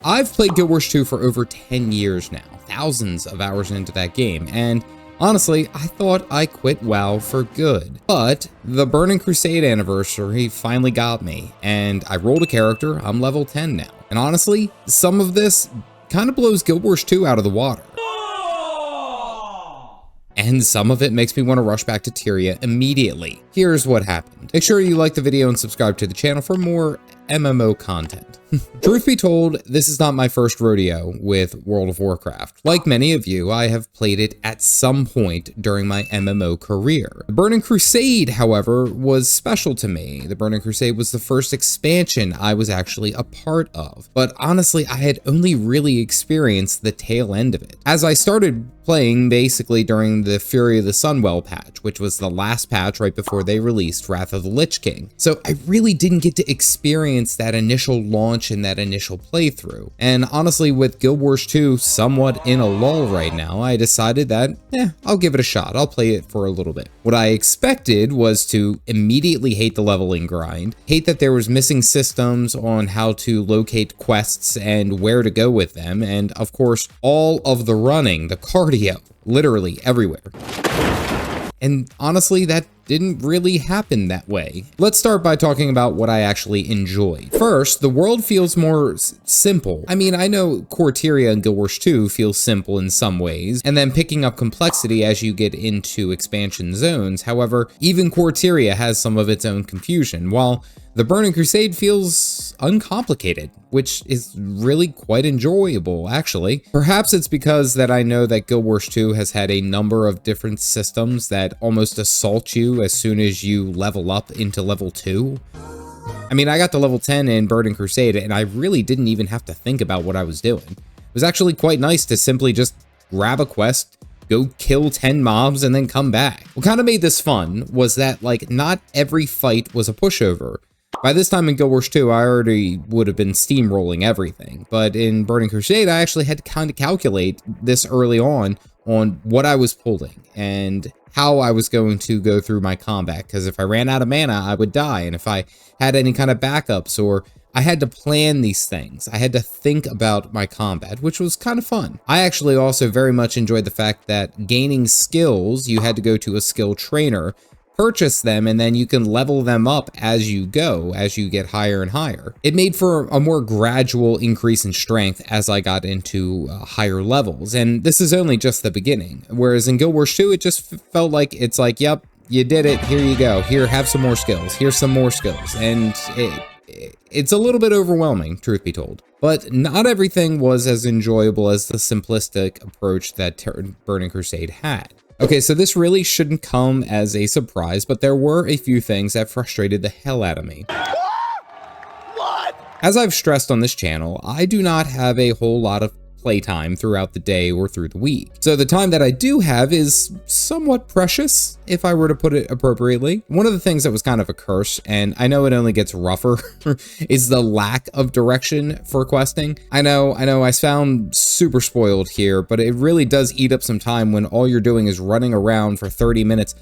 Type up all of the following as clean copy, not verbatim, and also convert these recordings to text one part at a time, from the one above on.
I've played Guild Wars 2 for over 10 years now, thousands of hours into that game, and honestly, I thought I quit WoW for good. But the Burning Crusade Anniversary finally got me, and I rolled a character. I'm level 10 now. And honestly, some of this kind of blows Guild Wars 2 out of the water. And some of it makes me want to rush back to Tyria immediately. Here's what happened. Make sure you like the video and subscribe to the channel for more MMO content. Truth be told, this is not my first rodeo with World of Warcraft. Like many of you, I have played it at some point during my MMO career. The Burning Crusade, however, was special to me. The Burning Crusade was the first expansion I was actually a part of. But honestly, I had only really experienced the tail end of it. As I started playing basically during the Fury of the Sunwell patch, which was the last patch right before they released Wrath of the Lich King. So I really didn't get to experience that initial launch and that initial playthrough. And honestly, with Guild Wars 2 somewhat in a lull right now, I decided that, I'll give it a shot. I'll play it for a little bit. What I expected was to immediately hate the leveling grind, hate that there was missing systems on how to locate quests and where to go with them, and of course, all of the running, the cardio, literally everywhere. And honestly, that didn't really happen that way. Let's start by talking about what I actually enjoyed. First, the world feels more simple. I mean, I know core Tyria and Guild Wars 2 feels simple in some ways, and then picking up complexity as you get into expansion zones. However, even core Tyria has some of its own confusion, while the Burning Crusade feels uncomplicated, which is really quite enjoyable, actually. Perhaps it's because that I know that Guild Wars 2 has had a number of different systems that almost assault you as soon as you level up into level 2. I mean, I got to level 10 in Burning Crusade, and I really didn't even have to think about what I was doing. It was actually quite nice to simply just grab a quest, go kill 10 mobs, and then come back. What kind of made this fun was that, like, not every fight was a pushover. By this time in Guild Wars 2, I already would have been steamrolling everything, but in Burning Crusade, I actually had to kind of calculate this early on what I was pulling and how I was going to go through my combat, because if I ran out of mana, I would die, and if I had any kind of backups, or I had to plan these things. I had to think about my combat, which was kind of fun. I actually also very much enjoyed the fact that gaining skills, you had to go to a skill trainer, purchase them, and then you can level them up as you go, as you get higher and higher. It made for a more gradual increase in strength as I got into higher levels, and this is only just the beginning. Whereas in Guild Wars 2, it just felt like, it's like, yep, you did it, here you go, here, have some more skills, here's some more skills, and it's a little bit overwhelming, truth be told. But not everything was as enjoyable as the simplistic approach that Burning Crusade had. Okay, so this really shouldn't come as a surprise, but there were a few things that frustrated the hell out of me. What? As I've stressed on this channel, I do not have a whole lot of playtime throughout the day or through the week. So the time that I do have is somewhat precious, if I were to put it appropriately. One of the things that was kind of a curse, and I know it only gets rougher, is the lack of direction for questing. I know I sound super spoiled here, but it really does eat up some time when all you're doing is running around for 30 minutes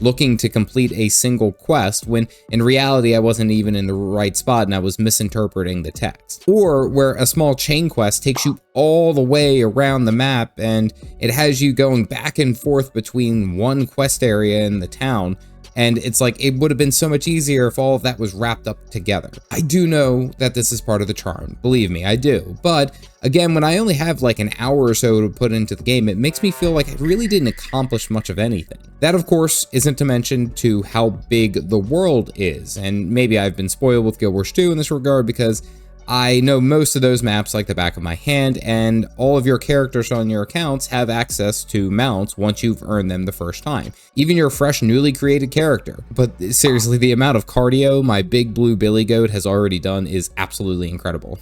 looking to complete a single quest, when in reality I wasn't even in the right spot and I was misinterpreting the text. Or where a small chain quest takes you all the way around the map and it has you going back and forth between one quest area in the town, and it's like, it would have been so much easier if all of that was wrapped up together. I do know that this is part of the charm, believe me, I do. But again, when I only have like an hour or so to put into the game, it makes me feel like I really didn't accomplish much of anything. That, of course, isn't to mention to how big the world is. And maybe I've been spoiled with Guild Wars 2 in this regard, because I know most of those maps like the back of my hand, and all of your characters on your accounts have access to mounts once you've earned them the first time. Even your fresh, newly created character. But seriously, the amount of cardio my big blue billy goat has already done is absolutely incredible.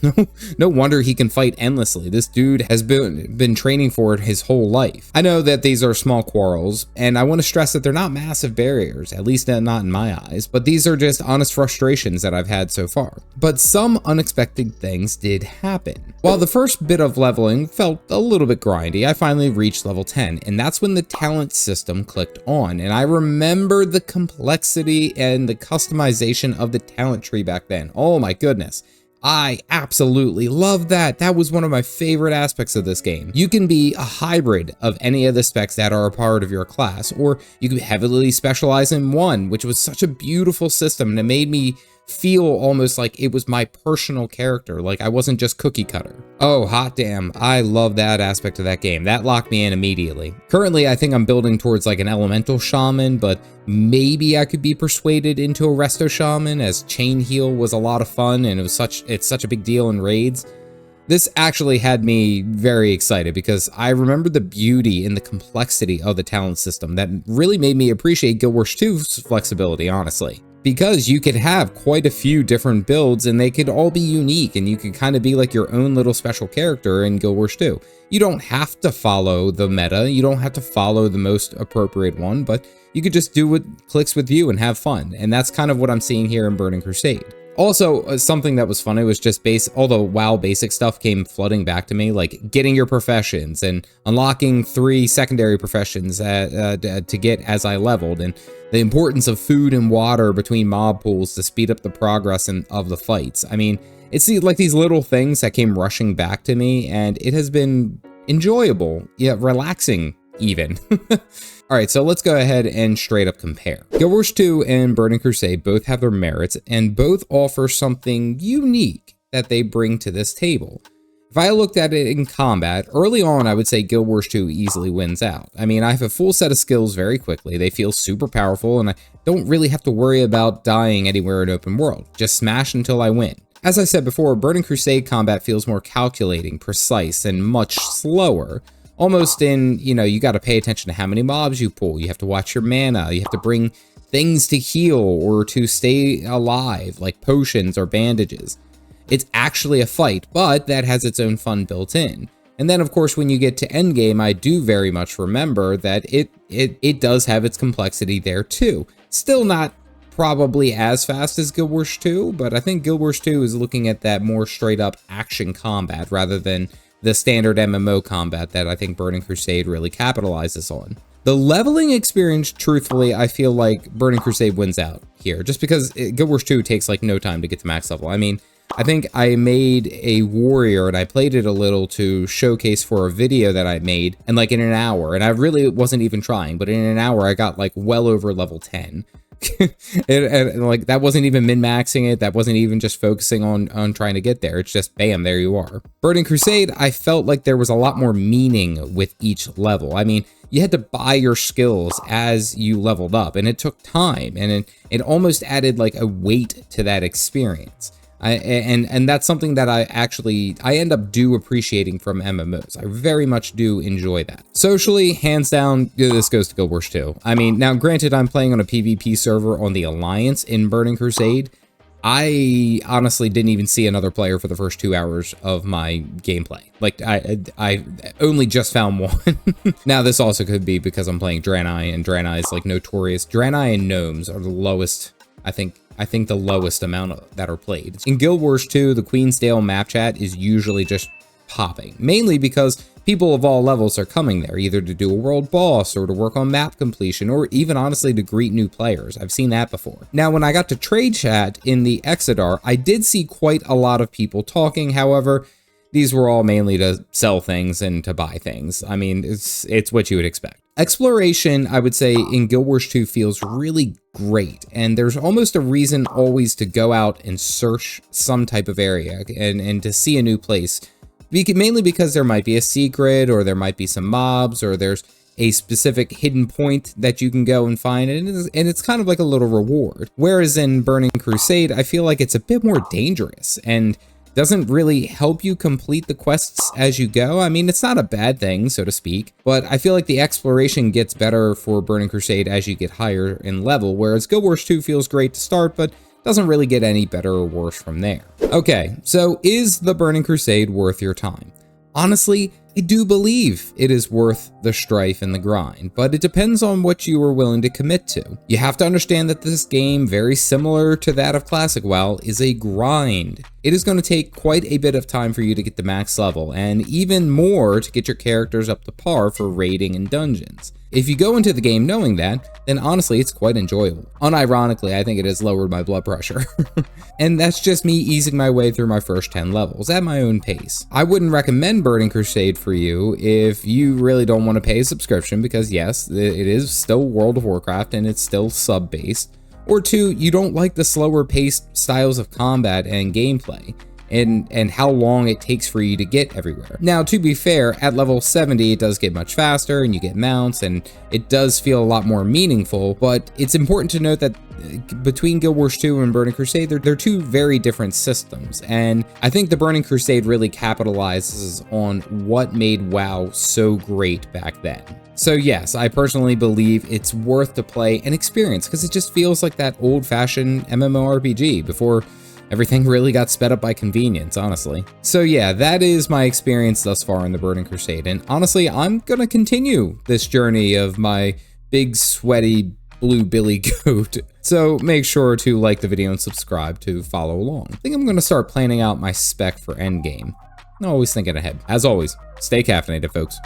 No wonder he can fight endlessly. This dude has been training for it his whole life. I know that these are small quarrels, and I want to stress that they're not massive barriers, at least not in my eyes, but these are just honest frustrations that I've had so far. But some unexpected things did happen. While the first bit of leveling felt a little bit grindy, I finally reached level 10, and that's when the talent system clicked on, and I remember the complexity and the customization of the talent tree back then. Oh my goodness. I absolutely love that. That was one of my favorite aspects of this game. You can be a hybrid of any of the specs that are a part of your class, or you can heavily specialize in one, which was such a beautiful system, and it made me feel almost like it was my personal character, like I wasn't just cookie cutter. Oh, hot damn, I love that aspect of that game. That locked me in immediately. Currently, I think I'm building towards like an elemental shaman, but maybe I could be persuaded into a resto shaman, as chain heal was a lot of fun and it's such a big deal in raids. This actually had me very excited because I remember the beauty and the complexity of the talent system that really made me appreciate Guild Wars 2's flexibility, honestly. Because you could have quite a few different builds and they could all be unique, and you could kind of be like your own little special character in Guild Wars 2. You don't have to follow the meta, you don't have to follow the most appropriate one, but you could just do what clicks with you and have fun. And that's kind of what I'm seeing here in Burning Crusade. Also, something that was funny was just all the WoW basic stuff came flooding back to me, like getting your professions and unlocking 3 secondary professions to get as I leveled, and the importance of food and water between mob pools to speed up the progress of the fights. I mean, it's like these little things that came rushing back to me, and it has been enjoyable, yeah, relaxing even. All right, so let's go ahead and straight up compare. Guild Wars 2 and Burning Crusade both have their merits, and both offer something unique that they bring to this table. If I looked at it in combat, early on I would say Guild Wars 2 easily wins out. I mean, I have a full set of skills very quickly, they feel super powerful, and I don't really have to worry about dying anywhere in open world. Just smash until I win. As I said before, Burning Crusade combat feels more calculating, precise, and much slower. Almost in, you got to pay attention to how many mobs you pull. You have to watch your mana. You have to bring things to heal or to stay alive, like potions or bandages. It's actually a fight, but that has its own fun built in. And then, of course, when you get to endgame, I do very much remember that it does have its complexity there too. Still not probably as fast as Guild Wars 2, but I think Guild Wars 2 is looking at that more straight up action combat rather than the standard MMO combat that I think Burning Crusade really capitalizes on. The leveling experience, truthfully, I feel like Burning Crusade wins out here, just because Guild Wars 2 takes like no time to get to max level. I mean, I think I made a warrior and I played it a little to showcase for a video that I made, and like in an hour, and I really wasn't even trying, but in an hour I got like well over level 10. and like that wasn't even min-maxing it, that wasn't even just focusing on trying to get there. It's just bam, there you are. Burning Crusade, I felt like there was a lot more meaning with each level. I mean, you had to buy your skills as you leveled up, and it took time, and it almost added like a weight to that experience. And that's something that I end up appreciating from MMOs. I very much do enjoy that. Socially, hands down, this goes to Guild Wars 2. I mean, now granted, I'm playing on a PvP server on the Alliance in Burning Crusade. I honestly didn't even see another player for the first 2 hours of my gameplay. Like, I only just found one. Now, this also could be because I'm playing Draenei, and Draenei is like notorious. Draenei and Gnomes are the lowest, I think the lowest amount that are played. In Guild Wars 2, the Queensdale map chat is usually just popping, mainly because people of all levels are coming there, either to do a world boss or to work on map completion, or even honestly to greet new players. I've seen that before. Now, when I got to trade chat in the Exodar, I did see quite a lot of people talking. However, these were all mainly to sell things and to buy things. I mean, it's what you would expect. Exploration, I would say, in Guild Wars 2 feels really great, and there's almost a reason always to go out and search some type of area and to see a new place. Mainly because there might be a secret, or there might be some mobs, or there's a specific hidden point that you can go and find, and it's kind of like a little reward. Whereas in Burning Crusade, I feel like it's a bit more dangerous and doesn't really help you complete the quests as you go. I mean, it's not a bad thing, so to speak, but I feel like the exploration gets better for Burning Crusade as you get higher in level, whereas Guild Wars 2 feels great to start, but doesn't really get any better or worse from there. Okay, so is the Burning Crusade worth your time? Honestly, I do believe it is worth the strife and the grind, but it depends on what you are willing to commit to. You have to understand that this game, very similar to that of Classic WoW, is a grind. It is going to take quite a bit of time for you to get the max level, and even more to get your characters up to par for raiding and dungeons. If you go into the game knowing that, then honestly, it's quite enjoyable. Unironically, I think it has lowered my blood pressure. And that's just me easing my way through my first 10 levels at my own pace. I wouldn't recommend Burning Crusade for you if you really don't want to pay a subscription, because yes, it is still World of Warcraft and it's still sub-based. Or two, you don't like the slower paced styles of combat and gameplay, and how long it takes for you to get everywhere. Now, to be fair, at level 70, it does get much faster and you get mounts and it does feel a lot more meaningful, but it's important to note that between Guild Wars 2 and Burning Crusade, they're two very different systems, and I think the Burning Crusade really capitalizes on what made WoW so great back then. So yes, I personally believe it's worth to play and experience, because it just feels like that old-fashioned MMORPG before everything really got sped up by convenience, honestly. So yeah, that is my experience thus far in the Burning Crusade, and honestly, I'm gonna continue this journey of my big, sweaty, blue billy goat. So make sure to like the video and subscribe to follow along. I think I'm gonna start planning out my spec for endgame. Always thinking ahead. As always, stay caffeinated, folks.